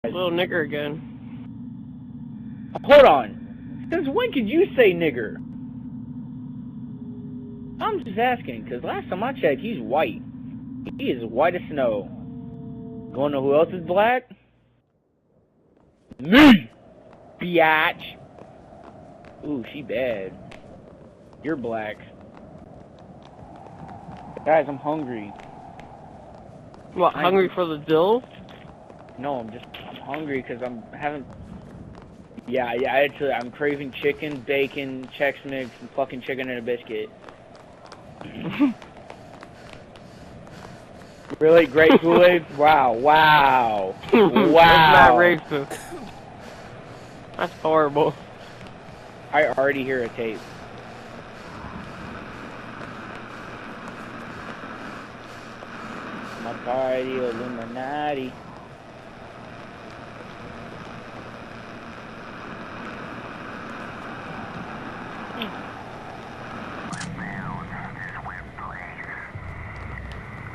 Little nigger again. Hold on. Since when could you say nigger? I'm just asking, because last time I checked, he's white. He is white as snow. You wanna know who else is black? Me! Biatch! Ooh, she bad. You're black. Guys, I'm hungry. What, hungry for the dill? No, I'm hungry because I'm having... Yeah, actually, I'm craving chicken, bacon, Chex Mix, and fucking chicken and a biscuit. Really? Great Kool-Aid? Wow. That's not racist. That's horrible. I already hear a tape. My party Illuminati.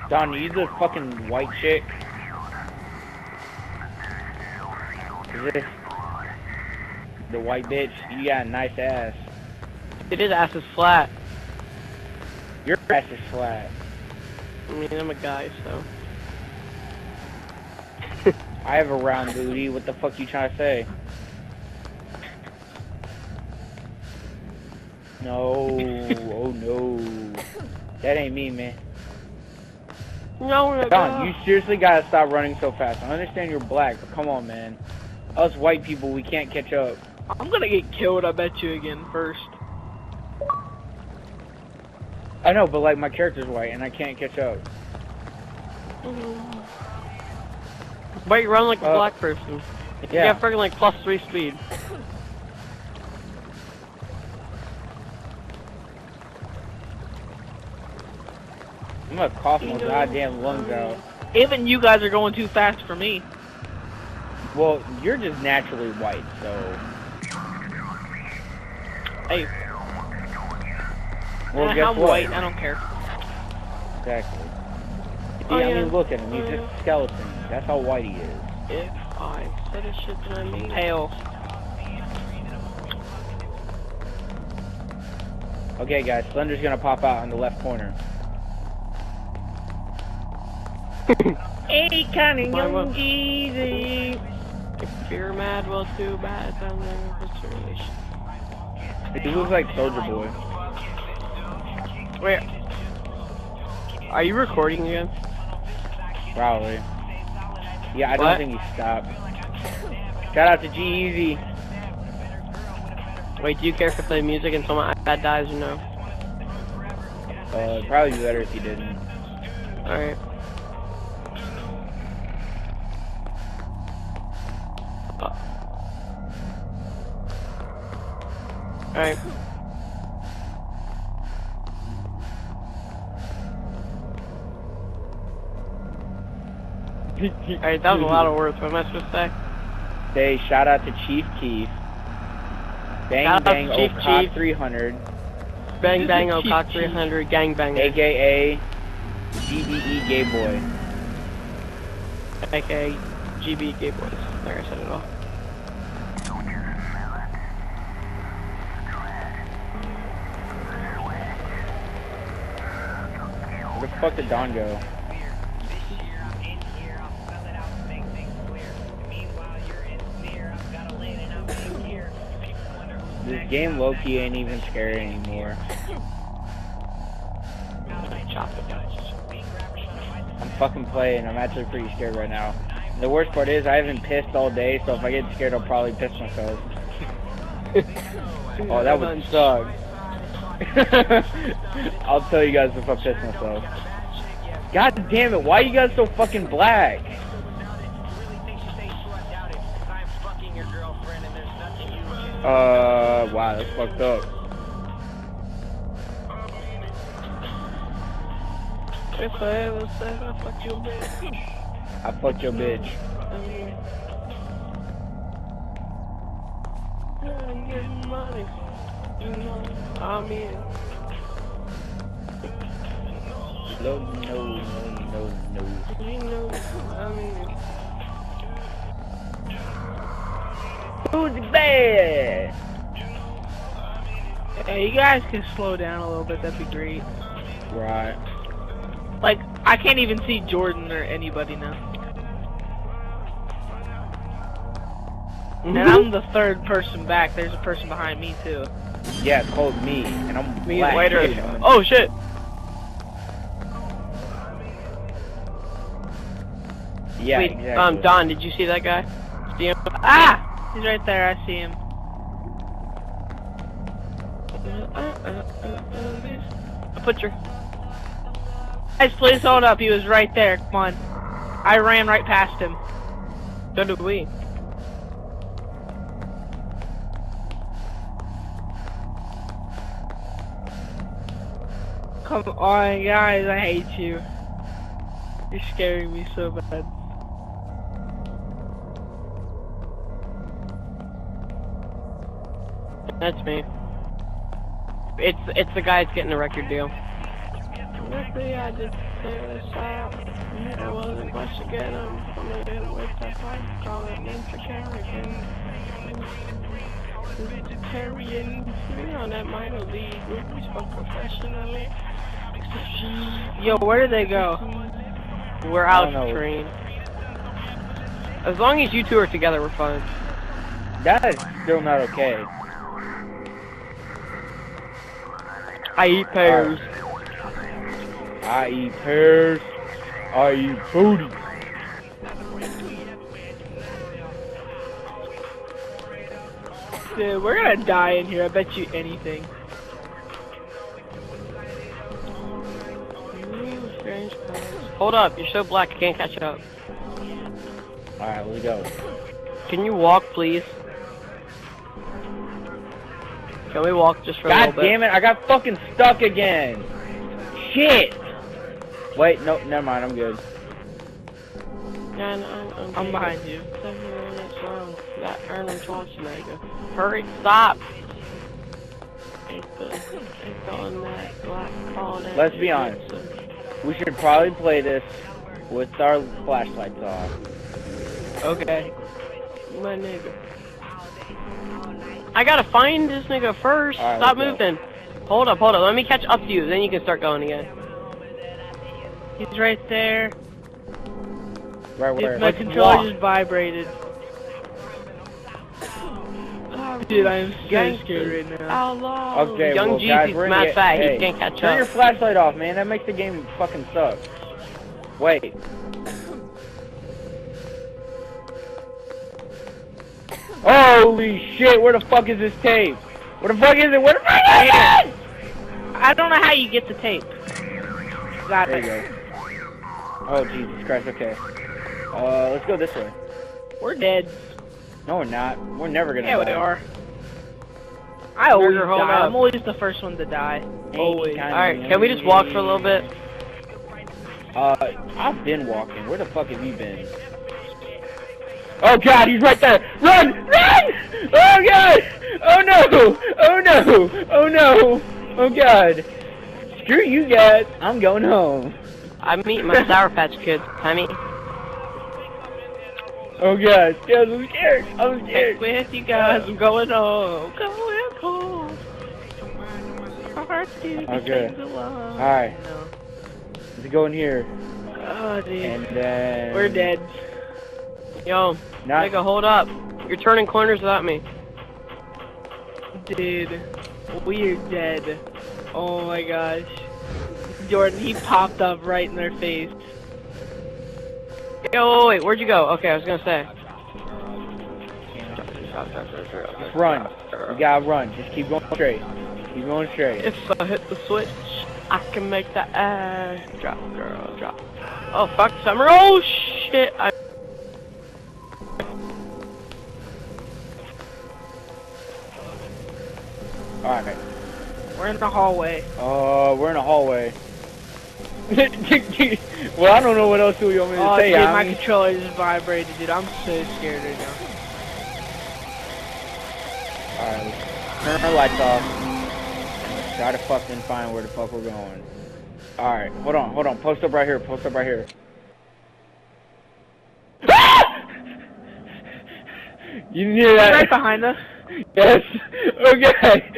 Don, you the fucking white chick? Is this the white bitch? You got a nice ass. His ass is flat. Your ass is flat. I mean, I'm a guy, so. I have a round booty. What the fuck you trying to say? No. Oh no. That ain't me, man. No, Don, you seriously gotta stop running so fast. I understand you're black, but come on, man. Us white people, we can't catch up. I'm gonna get killed, I bet you, again, first. I know, but like, my character's white, and I can't catch up. But you run like a black person. Yeah. You have freaking like +3 speed. I'm gonna cough my goddamn lungs out. Even you guys are going too fast for me. Well, you're just naturally white, so... Hey. Well, guess I'm what? white, I don't care. Exactly. Oh, I mean, look at him. He's just a skeleton. That's how white he is. If I said a shit that I mean pale. Okay, guys, Slender's gonna pop out in the left corner. Hey, Connie, young easy. If you're mad, well, too bad. I'm never relation. He looks like Soldier Boy. Wait. Are you recording again? Probably. Yeah, I don't think he stopped. Shout out to G-Eazy. Wait, do you care if I play music until my iPad dies or no? It'd probably be better if you didn't. Alright. Alright. Alright, that was a lot of words. What am I supposed to say? Say shout out to Chief Keef. Bang Bang O'Cock 300. Bang Bang O'Cock 300 Gangbanger. AKA GBE Gay Boy. AKA GB Gay Boys. There, I said it all. Where the fuck did Don go? This game low-key ain't even scary anymore. I'm fucking playing. I'm actually pretty scared right now. The worst part is I haven't pissed all day, so if I get scared, I'll probably piss myself. Oh, that would suck. I'll tell you guys if I piss myself. God damn it, why are you guys so fucking black? Wow, that's fucked up. If I ever said I fucked your bitch. I fucked your bitch. I'm getting money. You know, I'm in. No. You know, I'm in. Who's bad? Yeah, you guys can slow down a little bit. That'd be great. Right. Like, I can't even see Jordan or anybody now. And I'm the third person back. There's a person behind me too. Yeah, it's called me, and I'm Me black. later. too. Oh shit! Yeah, Wait, exactly. Don, did you see that guy? See him? Ah! He's right there. I see him. I put your. Guys, please hold up. He was right there. Come on. I ran right past him. So did we. Come on, guys. I hate you. You're scaring me so bad. That's me. It's the guy that's getting the record deal. Luckily, I just figured this out. There wasn't much to get him. I'm gonna get him with that fight. Call it Ninja Carrigan. Vegetarian. You know, that minor league. We spoke professionally. Yo, where did they go? We're I out don't know. of train. As long as you two are together, we're fine. That is still not okay. I eat pears. I eat pears. I eat booty. Dude, we're gonna die in here. I bet you anything. Hold up, you're so black I can't catch up. Alright, let's go. Can you walk, please? Can we walk just for a God little bit? damn it, I got fucking stuck again. Shit. Wait, no, never mind, I'm good. And I'm behind you. 7 minutes long. Got Arnold Schwarzenegger. Hurry, stop! It's on that black ball. Let's be honest. We should probably play this with our flashlights off. Okay. My nigga. I gotta find this nigga first. Alright, Stop let's go. moving. Hold up, hold up. Let me catch up to you, then you can start going again. He's right there. Right where? My Let's controller walk. just vibrated. Dude, I am so scared right now. Outlaw. Okay, Young well, Jeezy's guys, we're mad gonna fat, he hey, can't catch turn up. your flashlight off, man. That makes the game fucking suck. Wait. Holy shit, where the fuck is this tape? Where the fuck is it? Where the fuck is it? I don't know how you get the tape. Got There it. you go. Oh, Jesus Christ, okay. Let's go this way. We're dead. No, we're not. We're never gonna Yeah, die. we are. I always Burger, hold die. up. I'm always the first one to die. Always. Alright, can we just walk for a little bit? I've been walking. Where the fuck have you been? Oh God, he's right there! Run! Run! Oh God! Oh no! Oh no! Oh no! Oh God! Screw you guys! I'm going home. I'm eating my Sour Patch Kids, Timmy. Oh God! Guys, I'm scared! I'm scared! With you guys, I'm going home. Going home. Our hearts do Okay. things alone. Alright. No. Let's go in here. Oh, dude. And then... We're dead. Yo, Not... nigga, hold up. You're turning corners without me. Dude. We're dead. Oh my gosh. Jordan, he popped up right in their face. Yo, wait, where'd you go? Okay, I was gonna say. Just run. You gotta run. Just keep going straight. Keep going straight. If I hit the switch, I can make that ass drop, girl, drop. Oh, fuck, Summer. Oh, shit. Alright. We're in the hallway. We're in a hallway. Well, I don't know what else you want me to Oh, say. dude, I my mean, controller just vibrated, dude. I'm so scared right now. Alright, turn our lights off. And try to fucking find where the fuck we're going. Alright, hold on. Post up right here. Post up right here. You hear that? Right behind us. Yes. Okay.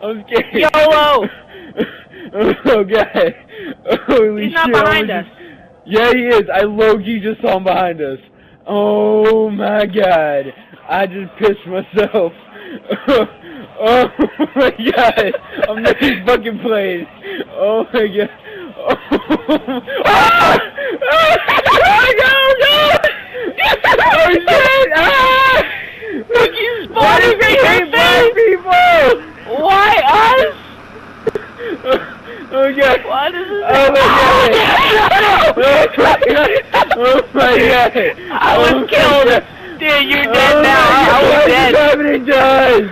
I'm scared. YOLO! Okay. Holy He's not shit, behind us. Yeah, he is. I low-key just saw him behind us. Oh my god. I just pissed myself. Oh my god. I'm not in fucking place. Oh my god. Oh, ah! Oh shit! Ah! Look, you Why spawning do you right hate black here, people? Why us? Oh god. Why does this Oh my god. Oh my god. I was killed. Dude, you're dead now. I was dead. Happening to us?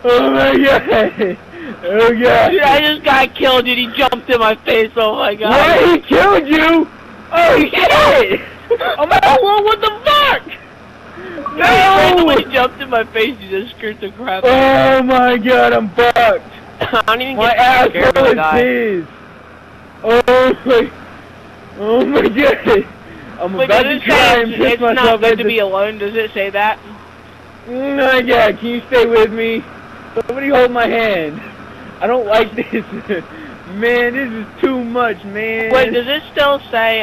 Oh my god. Oh god. Dude, I just got killed, dude. He jumped in my face. Oh my god. What? He killed you? Oh shit! I'm alone. What the fuck? No! When he jumped in my face, you just scared the crap out Oh my god, I'm fucked. I don't even My get scared asshole when I is die. pissed. Oh my god. I'm Wait, about does to it try say and piss it's not myself good at to the... be alone? Does it say that? No, yeah, can you stay with me? Somebody hold my hand. I don't like this. Man, this is too much, man. Wait, does it still say,